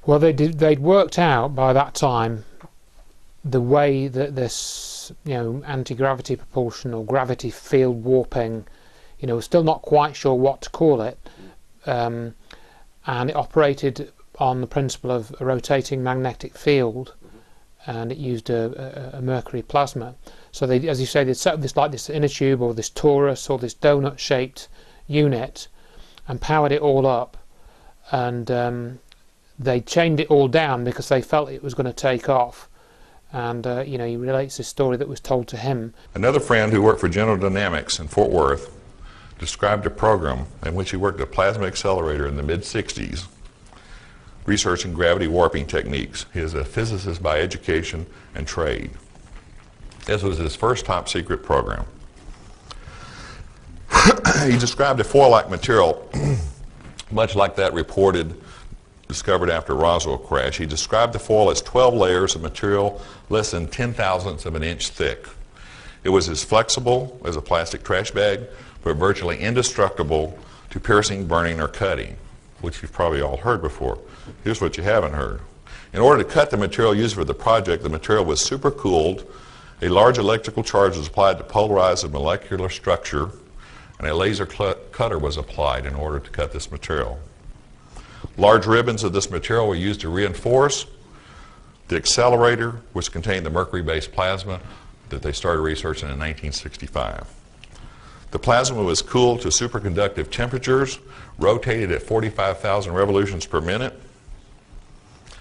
Well, they'd worked out by that time the way that this, anti-gravity propulsion or gravity field warping, still not quite sure what to call it, and it operated on the principle of a rotating magnetic field, and it used a mercury plasma. So they, as you say, they'd set up this inner tube or this torus or this donut-shaped unit and powered it all up, and they chained it all down because they felt it was going to take off. And he relates this story that was told to him. Another friend who worked for General Dynamics in Fort Worth described a program in which he worked at a plasma accelerator in the mid-60s, researching gravity warping techniques. He is a physicist by education and trade. This was his first top secret program. He described a foil-like material, much like that discovered after Roswell crash. He described the foil as 12 layers of material less than 10,000ths of an inch thick. It was as flexible as a plastic trash bag, but virtually indestructible to piercing, burning, or cutting, which you've probably all heard before. Here's what you haven't heard. In order to cut the material used for the project, the material was supercooled, a large electrical charge was applied to polarize the molecular structure, and a laser cutter was applied in order to cut this material. Large ribbons of this material were used to reinforce the accelerator, which contained the mercury-based plasma that they started researching in 1965. The plasma was cooled to superconductive temperatures, rotated at 45,000 revolutions per minute,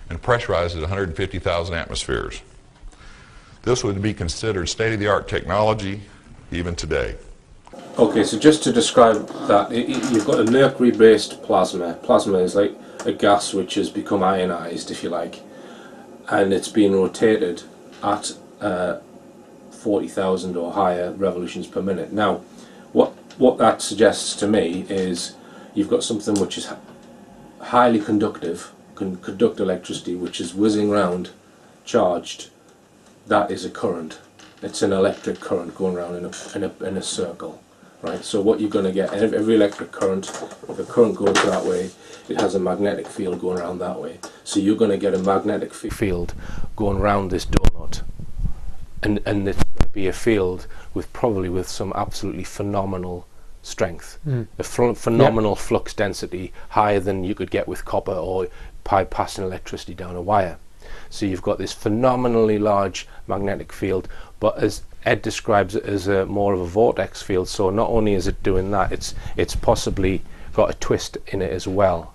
and pressurized at 150,000 atmospheres. This would be considered state-of-the-art technology even today. Okay, so just to describe that, you've got a mercury-based plasma. Plasma is like a gas which has become ionized, if you like, and it's being rotated at 40,000 or higher revolutions per minute. Now, what that suggests to me is you've got something which is highly conductive, can conduct electricity, which is whizzing round, charged. That is a current. It's an electric current going around in a circle. Right, so what you're going to get, every electric current, if a current goes that way, it has a magnetic field going around that way. So you're going to get a magnetic field going around this donut, and it's going to be a field probably with some absolutely phenomenal strength, a phenomenal flux density, higher than you could get with copper or passing electricity down a wire. So you've got this phenomenally large magnetic field, but as Ed describes it as more of a vortex field, so not only is it doing that, it's possibly got a twist in it as well.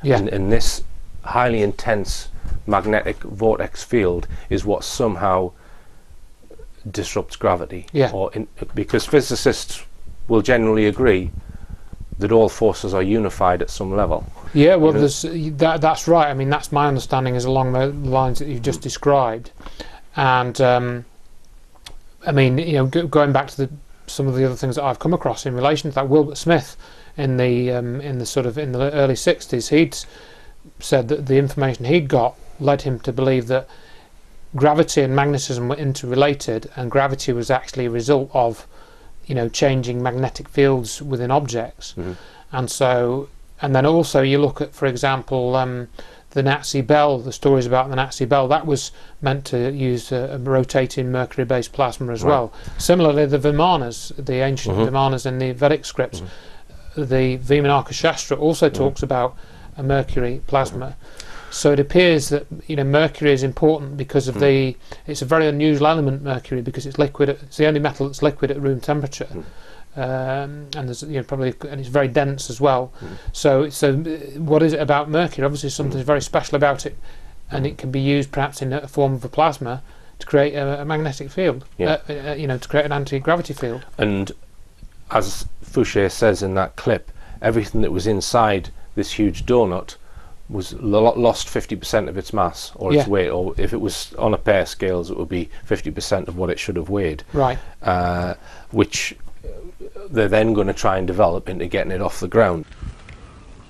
Yeah. And this highly intense magnetic vortex field is what somehow disrupts gravity. Yeah. Because physicists will generally agree that all forces are unified at some level. Yeah, well, that's right. I mean, that's my understanding, is along the lines that you've just described. And I mean, going back to some of the other things that I've come across in relation to that, Wilbert Smith in the early 60s, he'd said that the information he'd got led him to believe that gravity and magnetism were interrelated, and gravity was actually a result of changing magnetic fields within objects. And then also you look at, for example, the Nazi bell, the stories about the Nazi bell, that was meant to use a rotating mercury-based plasma as well. Similarly, the Vimanas, the ancient Vimanas in the Vedic scripts, the Vimanaka Shastra also talks about a mercury plasma. So it appears that mercury is important because of it's a very unusual element, mercury, because it's liquid. It's the only metal that's liquid at room temperature. And there's and it's very dense as well. So what is it about mercury? Obviously something very special about it, and it can be used perhaps in a form of a plasma to create a magnetic field. To create an anti-gravity field. And as Fouche says in that clip, everything that was inside this huge donut was lost 50% of its mass or its weight, or if it was on a pair of scales, it would be 50% of what it should have weighed. Right. Which they're then going to try and develop into getting it off the ground.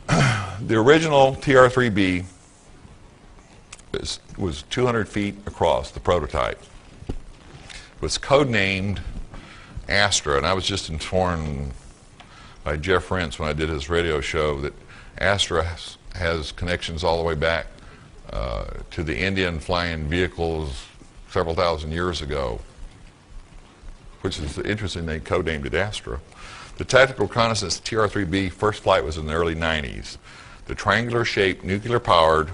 The original TR3B was 200 feet across, the prototype. It was codenamed Astra, and I was just informed by Jeff Rentz when I did his radio show that Astra has connections all the way back to the Indian flying vehicles several thousand years ago, which is interesting. They codenamed it Astra. The tactical reconnaissance TR3B first flight was in the early 90s. The triangular-shaped, nuclear-powered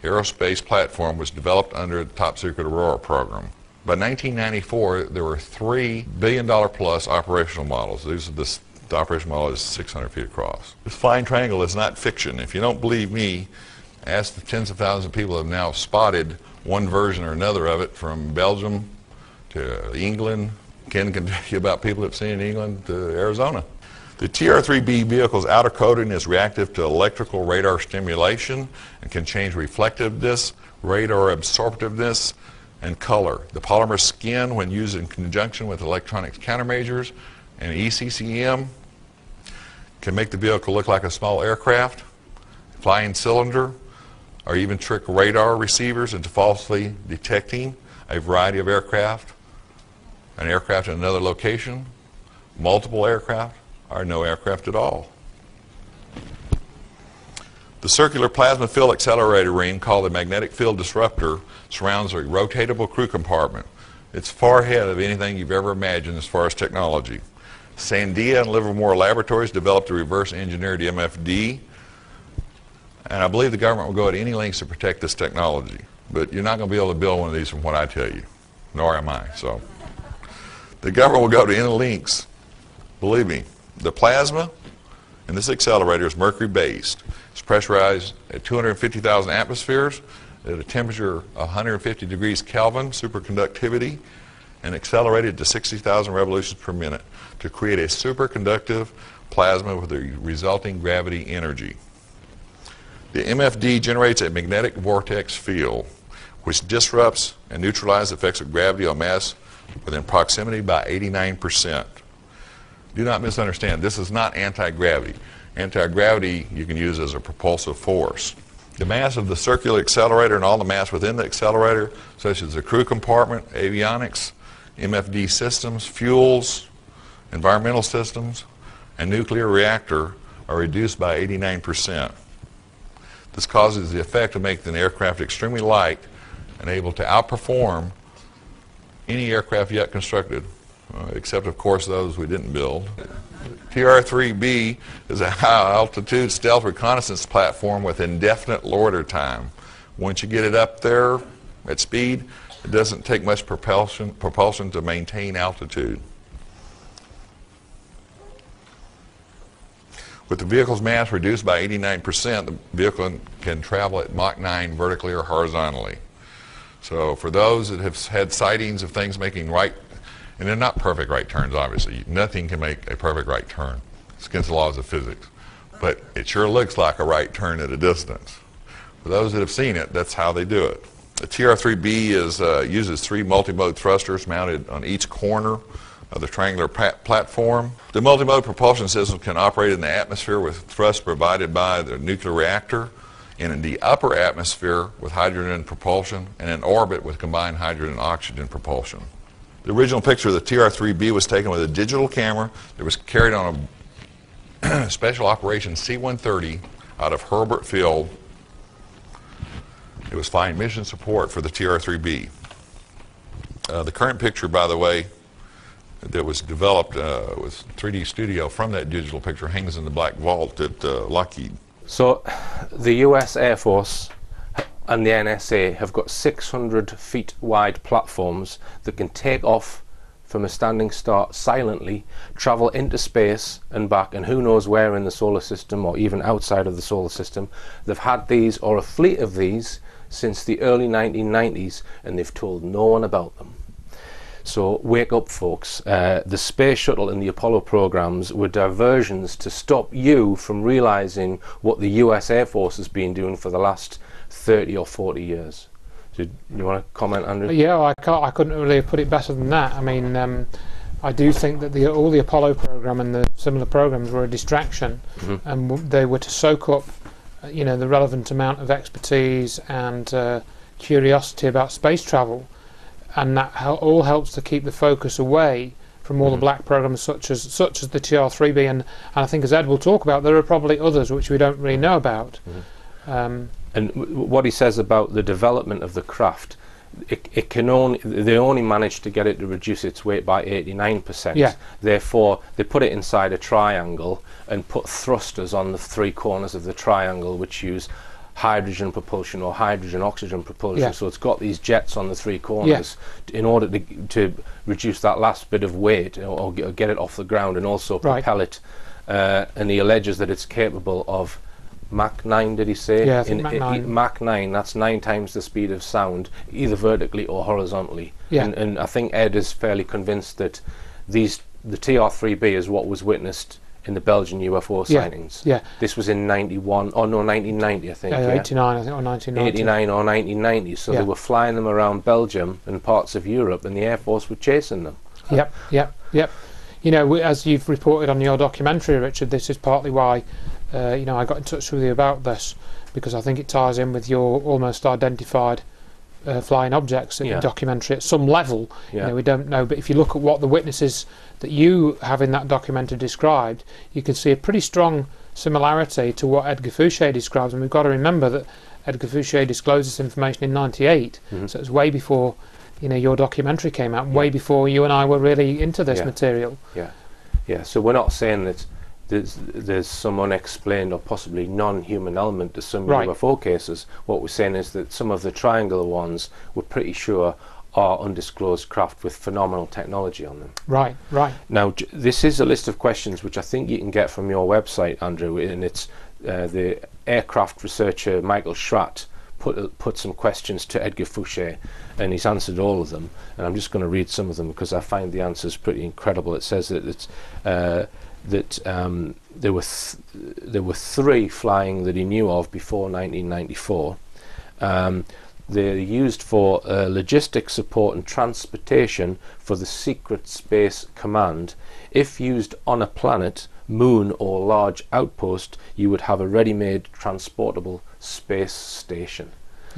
aerospace platform was developed under the top-secret Aurora program. By 1994, there were $3 billion-plus operational models. The operational model is 600 feet across. This flying triangle is not fiction. If you don't believe me, ask the tens of thousands of people who have now spotted one version or another of it, from Belgium to England. Ken can tell you about people that have seen it in England to Arizona. The TR3B vehicle's outer coating is reactive to electrical radar stimulation and can change reflectiveness, radar absorptiveness, and color. The polymer skin, when used in conjunction with electronics countermeasures and ECCM, can make the vehicle look like a small aircraft, flying cylinder, or even trick radar receivers into falsely detecting a variety of aircraft, an aircraft in another location, multiple aircraft, or no aircraft at all. The circular plasma field accelerator ring, called the magnetic field disruptor, surrounds a rotatable crew compartment. It's far ahead of anything you've ever imagined as far as technology. Sandia and Livermore Laboratories developed a reverse engineered MFD, and I believe the government will go at any lengths to protect this technology. But you're not going to be able to build one of these from what I tell you, nor am I. So the government will go to any lengths. Believe me, the plasma in this accelerator is mercury-based. It's pressurized at 250,000 atmospheres at a temperature of 150 degrees Kelvin, superconductivity, and accelerated to 60,000 revolutions per minute to create a superconductive plasma with a resulting gravity energy. The MFD generates a magnetic vortex field which disrupts and neutralizes the effects of gravity on mass within proximity by 89%. Do not misunderstand. This is not anti-gravity. Anti-gravity you can use as a propulsive force. The mass of the circular accelerator and all the mass within the accelerator, such as the crew compartment, avionics, MFD systems, fuels, environmental systems, and nuclear reactor, are reduced by 89%. This causes the effect of making the aircraft extremely light and able to outperform any aircraft yet constructed, except of course those we didn't build. TR3B is a high-altitude stealth reconnaissance platform with indefinite loiter time. Once you get it up there at speed, it doesn't take much propulsion to maintain altitude. With the vehicle's mass reduced by 89%, the vehicle can travel at Mach 9 vertically or horizontally. So for those that have had sightings of things making right, and they're not perfect right turns, obviously. Nothing can make a perfect right turn. It's against the laws of physics. But it sure looks like a right turn at a distance. For those that have seen it, that's how they do it. The TR3B uses 3 multi-mode thrusters mounted on each corner of the triangular platform. The multi-mode propulsion system can operate in the atmosphere with thrust provided by the nuclear reactor, and in the upper atmosphere with hydrogen propulsion, and in orbit with combined hydrogen and oxygen propulsion. The original picture of the TR3B was taken with a digital camera that was carried on a special operation C-130 out of Hurlburt Field. It was flying mission support for the TR3B. The current picture, by the way, that was developed with 3D Studio from that digital picture hangs in the black vault at Lockheed. So the US Air Force and the NSA have got 600 feet wide platforms that can take off from a standing start silently, travel into space and back, and who knows where in the solar system or even outside of the solar system. They've had these, or a fleet of these, since the early 1990s, and they've told no one about them. So wake up, folks. The space shuttle and the Apollo programs were diversions to stop you from realizing what the US Air Force has been doing for the last 30 or 40 years. So you want to comment, Andrew? Yeah, I couldn't really put it better than that. I mean, I do think that all the Apollo program and the similar programs were a distraction, and they were to soak up, you know, the relevant amount of expertise and curiosity about space travel, and that all helps to keep the focus away from all the black programs such as the TR3B, and I think, as Ed will talk about, there are probably others which we don't really know about. And what he says about the development of the craft, they only managed to get it to reduce its weight by 89%. Yeah. Therefore, they put it inside a triangle and put thrusters on the three corners of the triangle, which use hydrogen propulsion or hydrogen-oxygen propulsion. Yeah. So it's got these jets on the three corners in order to reduce that last bit of weight or get it off the ground and also propel it. And he alleges that it's capable of Mach 9, did he say? Yeah, I think Mach 9. Mach 9, that's 9 times the speed of sound, either vertically or horizontally. Yeah. And I think Ed is fairly convinced that the TR3B is what was witnessed in the Belgian UFO sightings. Yeah. This was in 1990, I think. 89, I think, or 1990. 89 or 1990. So they were flying them around Belgium and parts of Europe, and the Air Force were chasing them. Yep. You know, as you've reported on your documentary, Richard, this is partly why you know, I got in touch with you about this, because I think it ties in with your almost identified flying objects in the documentary at some level. You know, we don't know, but if you look at what the witnesses that you have in that documentary described, you can see a pretty strong similarity to what Edgar Fouche describes. And we've got to remember that Edgar Fouche disclosed this information in '98, so it was way before, you know, your documentary came out, way before you and I were really into this material. So we're not saying that there's some unexplained or possibly non-human element to some UFO cases. What we're saying is that some of the triangular ones we're pretty sure are undisclosed craft with phenomenal technology on them. Right. Now, this is a list of questions which I think you can get from your website, Andrew, and it's the aircraft researcher Michael Schratt put some questions to Edgar Fouche, and he's answered all of them. And I'm just going to read some of them because I find the answers pretty incredible. It says that it's there were 3 flying that he knew of before 1994. They're used for logistics support and transportation for the Secret Space Command. If used on a planet, moon or large outpost, you would have a ready-made transportable space station.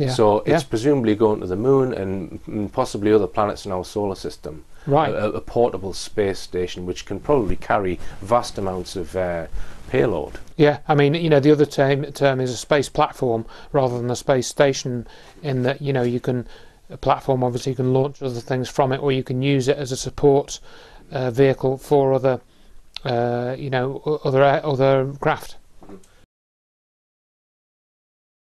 So it's presumably going to the moon and possibly other planets in our solar system. A portable space station which can probably carry vast amounts of payload. Yeah, I mean, you know, the other term is a space platform rather than a space station, in that, you know, you can, a platform obviously you can launch other things from it, or you can use it as a support vehicle for other, you know, other craft.